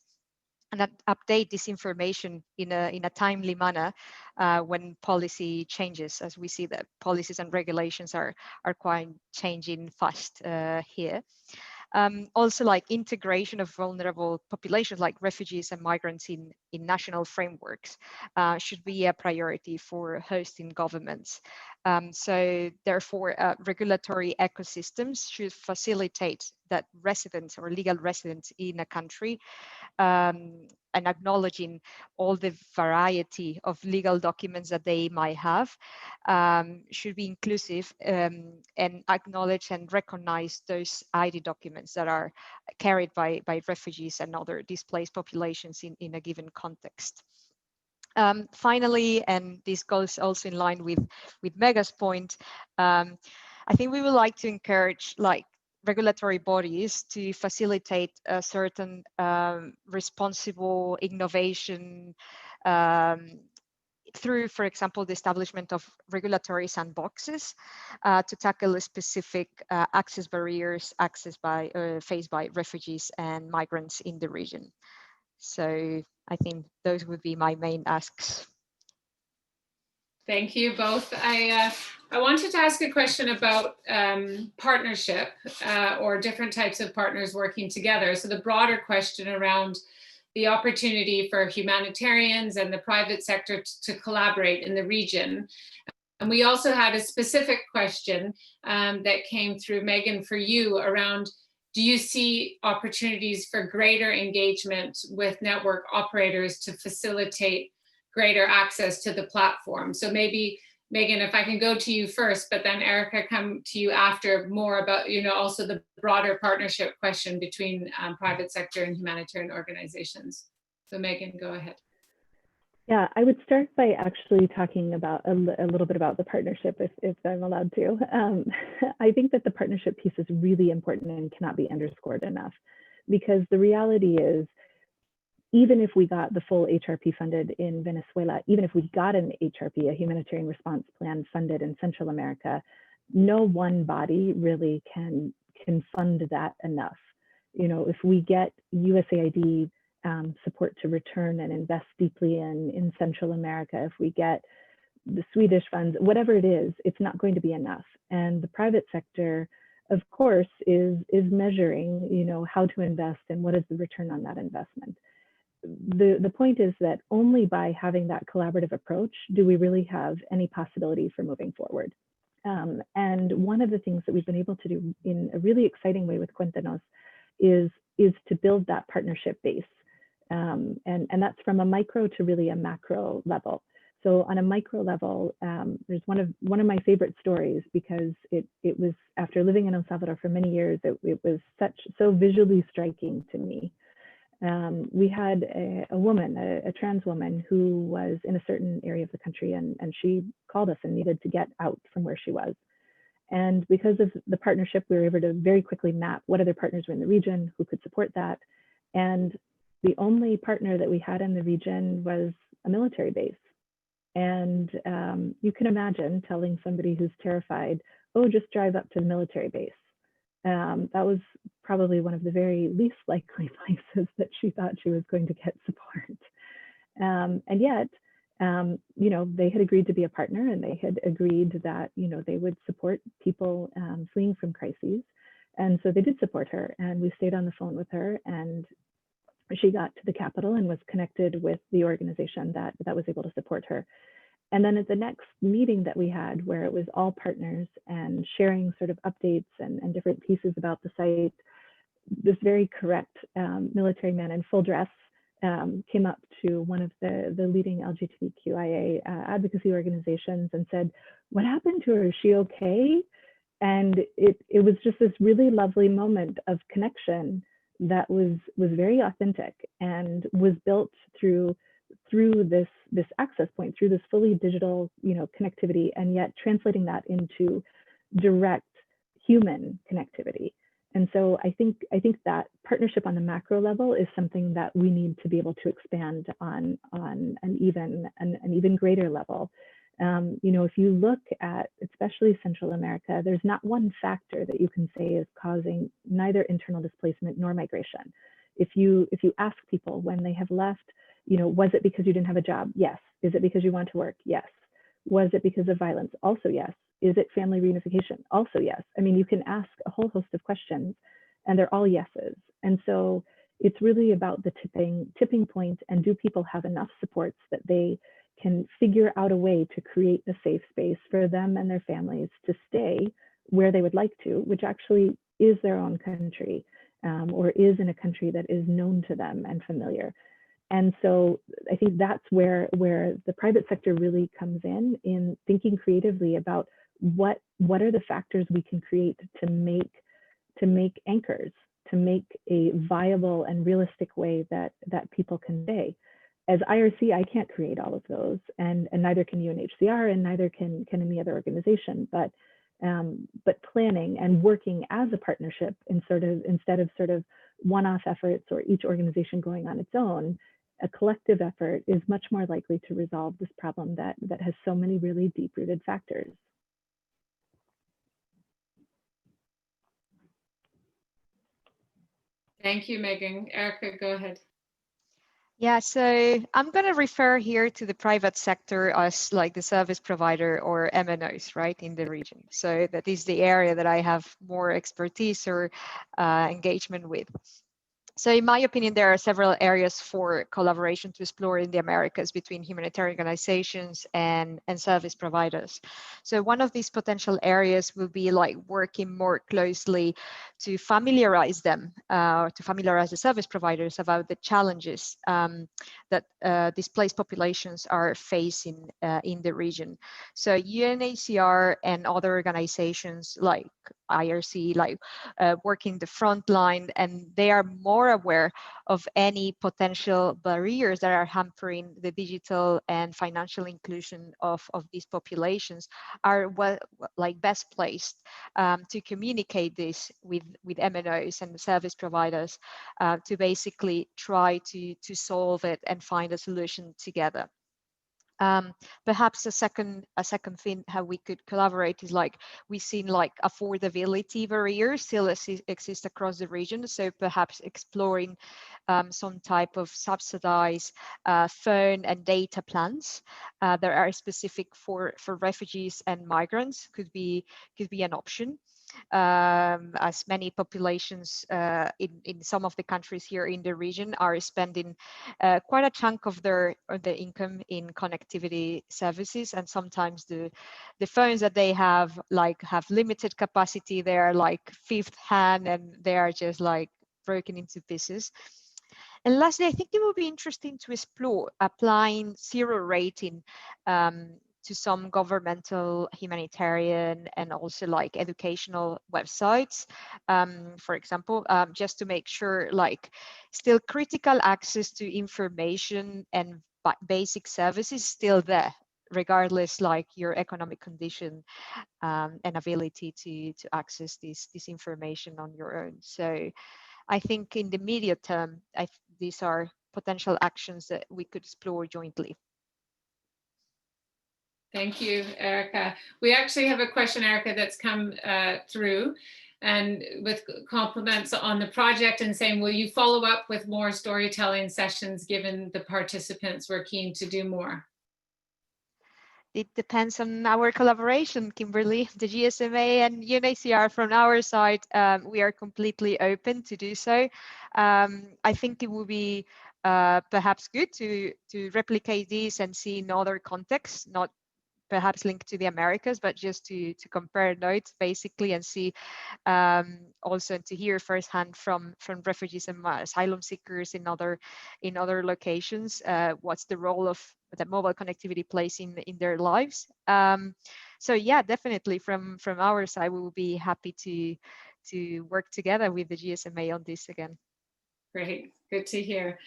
And update this information in a timely manner when policy changes, as we see that policies and regulations are quite changing fast here. Also, integration of vulnerable populations like refugees and migrants in national frameworks should be a priority for hosting governments. So therefore, regulatory ecosystems should facilitate that residents or legal residents in a country and acknowledging all the variety of legal documents that they might have should be inclusive and acknowledge and recognize those ID documents that are carried by refugees and other displaced populations in a given context. Finally, and this goes also in line with Mega's point, I think we would like to encourage regulatory bodies to facilitate a certain responsible innovation through, for example, the establishment of regulatory sandboxes to tackle specific access barriers faced by refugees and migrants in the region. So I think those would be my main asks. Thank you both. I wanted to ask a question about partnership or different types of partners working together. So the broader question around the opportunity for humanitarians and the private sector to collaborate in the region. And we also had a specific question that came through, Megan, for you around, do you see opportunities for greater engagement with network operators to facilitate greater access to the platform? So maybe, Megan, if I can go to you first, but then Erica, come to you after more about, also the broader partnership question between private sector and humanitarian organizations. So Megan, go ahead. Yeah, I would start by actually talking about a little bit about the partnership, if I'm allowed to. I think that the partnership piece is really important and cannot be underscored enough, because the reality is, even if we got the full HRP funded in Venezuela, even if we got an HRP, a humanitarian response plan, funded in Central America, no one body really can fund that enough. If we get USAID support to return and invest deeply in Central America, if we get the Swedish funds, whatever it is, it's not going to be enough. And the private sector, of course, is measuring, how to invest and what is the return on that investment. The point is that only by having that collaborative approach do we really have any possibility for moving forward. And one of the things that we've been able to do in a really exciting way with Cuéntanos is to build that partnership base. And that's from a micro to really a macro level. So on a micro level, there's one of my favorite stories, because it was after living in El Salvador for many years, it was so visually striking to me. We had a woman, a trans woman, who was in a certain area of the country, and she called us and needed to get out from where she was. And because of the partnership, we were able to very quickly map what other partners were in the region who could support that. And the only partner that we had in the region was a military base. And you can imagine telling somebody who's terrified, oh, just drive up to the military base. That was probably one of the very least likely places that she thought she was going to get support. And yet, they had agreed to be a partner, and they had agreed that, they would support people fleeing from crises. And so they did support her, and we stayed on the phone with her, and she got to the Capitol and was connected with the organization that was able to support her. And then at the next meeting that we had, where it was all partners and sharing sort of updates and different pieces about the site, this very correct military man in full dress came up to one of the leading LGBTQIA advocacy organizations and said, "What happened to her? Is she okay?" And it was just this really lovely moment of connection that was very authentic and was built through this access point, through this fully digital, connectivity, and yet translating that into direct human connectivity. And so I think that partnership on the macro level is something that we need to be able to expand on an even greater level. If you look at especially Central America, there's not one factor that you can say is causing neither internal displacement nor migration. If you ask people when they have left, was it because you didn't have a job? Yes. Is it because you want to work? Yes. Was it because of violence? Also yes. Is it family reunification? Also yes. I mean, you can ask a whole host of questions and they're all yeses. And so it's really about the tipping point, and do people have enough supports that they can figure out a way to create a safe space for them and their families to stay where they would like to, which actually is their own country, or is in a country that is known to them and familiar. And so I think that's where the private sector really comes in thinking creatively about what are the factors we can create to make anchors, to make a viable and realistic way that people can stay. As IRC, I can't create all of those, and neither can UNHCR, and neither can any other organization. But planning and working as a partnership instead of sort of one-off efforts or each organization going on its own, a collective effort is much more likely to resolve this problem that has so many really deep-rooted factors. Thank you, Megan. Erica, go ahead. Yeah, so I'm going to refer here to the private sector as like the service provider or MNOs, right, in the region. So that is the area that I have more expertise or engagement with. So in my opinion, there are several areas for collaboration to explore in the Americas between humanitarian organizations and service providers. So one of these potential areas will be like working more closely to familiarize them, to familiarize the service providers about the challenges that displaced populations are facing in the region. So UNHCR and other organizations like IRC, working the front line, and they are more aware of any potential barriers that are hampering the digital and financial inclusion of these populations, are best placed to communicate this with MNOs and service providers to basically try to solve it and find a solution together. Perhaps a second thing how we could collaborate is like we've seen like affordability barriers still exist across the region. So perhaps exploring some type of subsidized phone and data plans that are specific for refugees and migrants could be an option. As many populations in some of the countries here in the region are spending quite a chunk of their income in connectivity services, and sometimes the phones that they have limited capacity. They are like fifth hand, and they are just like broken into pieces. And lastly, I think it will be interesting to explore applying zero rating to some governmental, humanitarian, and also like educational websites, for example, just to make sure like still critical access to information and basic services still there, regardless like your economic condition and ability to access this information on your own. So I think in the immediate term, these are potential actions that we could explore jointly. Thank you, Erica. We actually have a question, Erica, that's come through, and with compliments on the project, and saying, will you follow up with more storytelling sessions given the participants were keen to do more? it depends on our collaboration, Kimberly. The GSMA and UNHCR from our side, we are completely open to do so. I think it would be perhaps good to replicate this and see in other contexts, not perhaps linked to the Americas, but just to compare notes basically and see also to hear firsthand from refugees and asylum seekers in other locations what's the role of that mobile connectivity plays in their lives. So yeah, definitely from our side, we will be happy to work together with the GSMA on this again. Great, good to hear.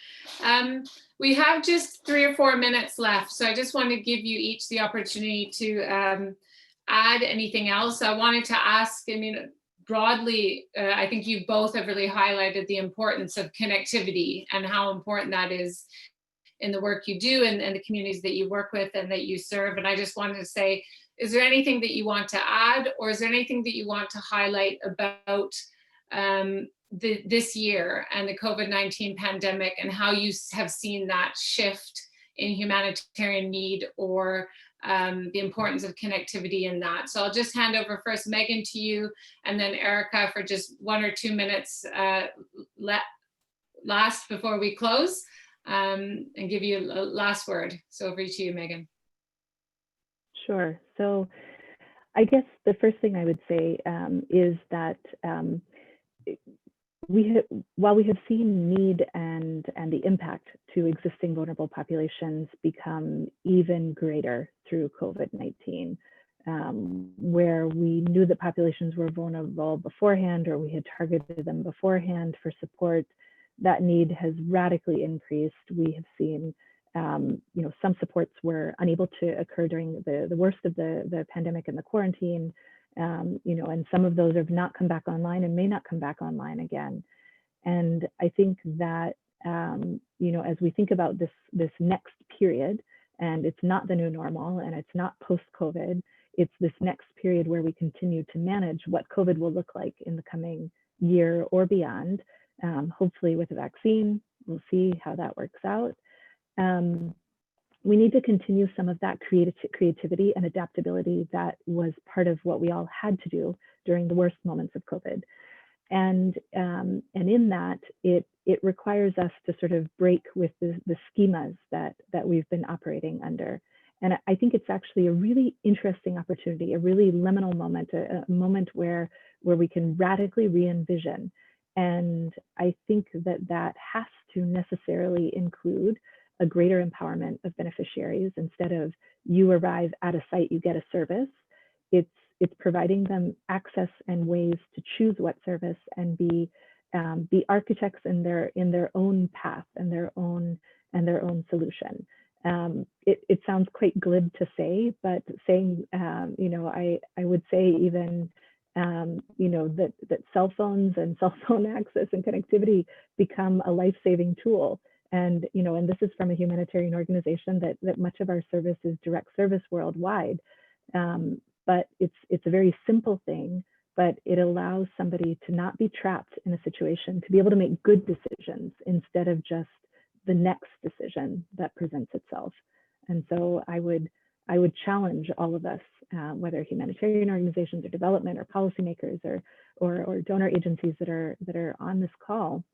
We have just 3 or 4 minutes left, so I just want to give you each the opportunity to add anything else. I wanted to ask, I mean, broadly, I think you both have really highlighted the importance of connectivity and how important that is in the work you do and the communities that you work with and that you serve. And I just wanted to say, is there anything that you want to add, or is there anything that you want to highlight about this year and the COVID-19 pandemic and how you have seen that shift in humanitarian need or the importance of connectivity in that? So I'll just hand over first Megan to you, and then Erica for just 1 or 2 minutes last before we close, and give you a last word. So over to you, Megan. Sure. So I guess the first thing I would say is that while we have seen need and the impact to existing vulnerable populations become even greater through COVID-19, where we knew that populations were vulnerable beforehand, or we had targeted them beforehand for support, that need has radically increased. We have seen, some supports were unable to occur during the worst of the pandemic and the quarantine. And some of those have not come back online and may not come back online again. And I think that, as we think about this next period, and it's not the new normal and it's not post-COVID, it's this next period where we continue to manage what COVID will look like in the coming year or beyond, hopefully with a vaccine. We'll see how that works out. We need to continue some of that creativity and adaptability that was part of what we all had to do during the worst moments of COVID. And in that, it requires us to sort of break with the schemas that we've been operating under. And I think it's actually a really interesting opportunity, a really liminal moment, a moment where we can radically re-envision. And I think that has to necessarily include a greater empowerment of beneficiaries. Instead of you arrive at a site, you get a service, it's providing them access and ways to choose what service and be architects in their own path and their own solution. It sounds quite glib to say, but saying, I would say even, that cell phones and cell phone access and connectivity become a life-saving tool. And, and this is from a humanitarian organization that much of our service is direct service worldwide. But it's a very simple thing, but it allows somebody to not be trapped in a situation, to be able to make good decisions instead of just the next decision that presents itself. And so I would challenge all of us, whether humanitarian organizations or development or policymakers or donor agencies that are on this call,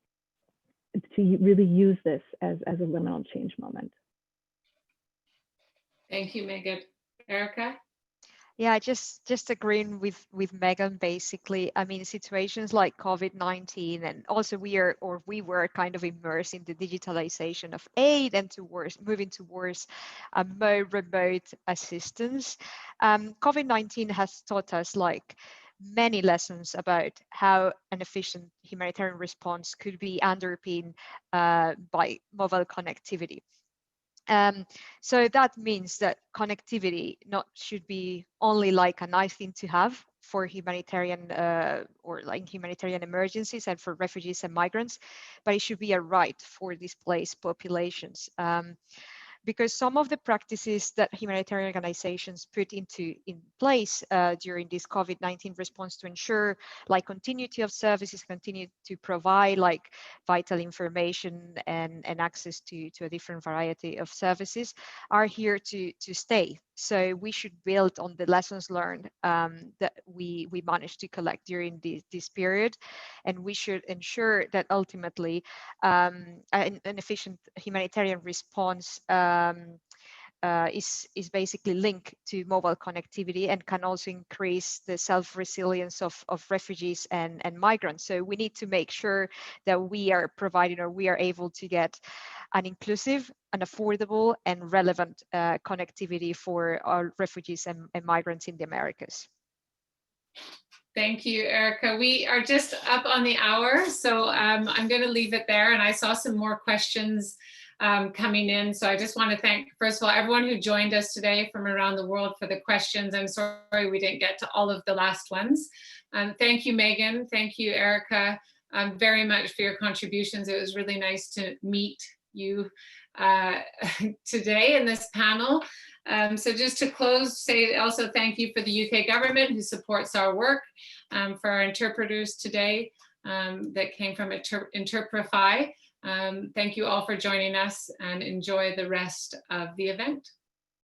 to really use this as a liminal change moment. Thank you, Megan. Erica? Yeah, just agreeing with Megan, basically. I mean, situations like COVID-19, and also we were kind of immersed in the digitalization of aid and moving towards more remote assistance. COVID-19 has taught us many lessons about how an efficient humanitarian response could be underpinned by mobile connectivity. So that means that connectivity should be only a nice thing to have for humanitarian humanitarian emergencies and for refugees and migrants, but it should be a right for displaced populations. Because some of the practices that humanitarian organizations put in place during this COVID-19 response to ensure continuity of services, continue to provide vital information and access to a different variety of services are here to stay. So we should build on the lessons learned that we managed to collect during this period, and we should ensure that ultimately an efficient humanitarian response is basically linked to mobile connectivity and can also increase the self-resilience of refugees and migrants. So we need to make sure that we are providing, or we are able to get an inclusive and affordable and relevant connectivity for our refugees and migrants in the Americas. Thank you, Erica. We are just up on the hour, so I'm going to leave it there. And I saw some more questions coming in. So I just want to thank, first of all, everyone who joined us today from around the world for the questions. I'm sorry we didn't get to all of the last ones. Thank you, Megan. Thank you, Erica, very much for your contributions. It was really nice to meet you today in this panel. So just to close, say also thank you for the UK government who supports our work, for our interpreters today that came from Interprify. Thank you all for joining us, and enjoy the rest of the event.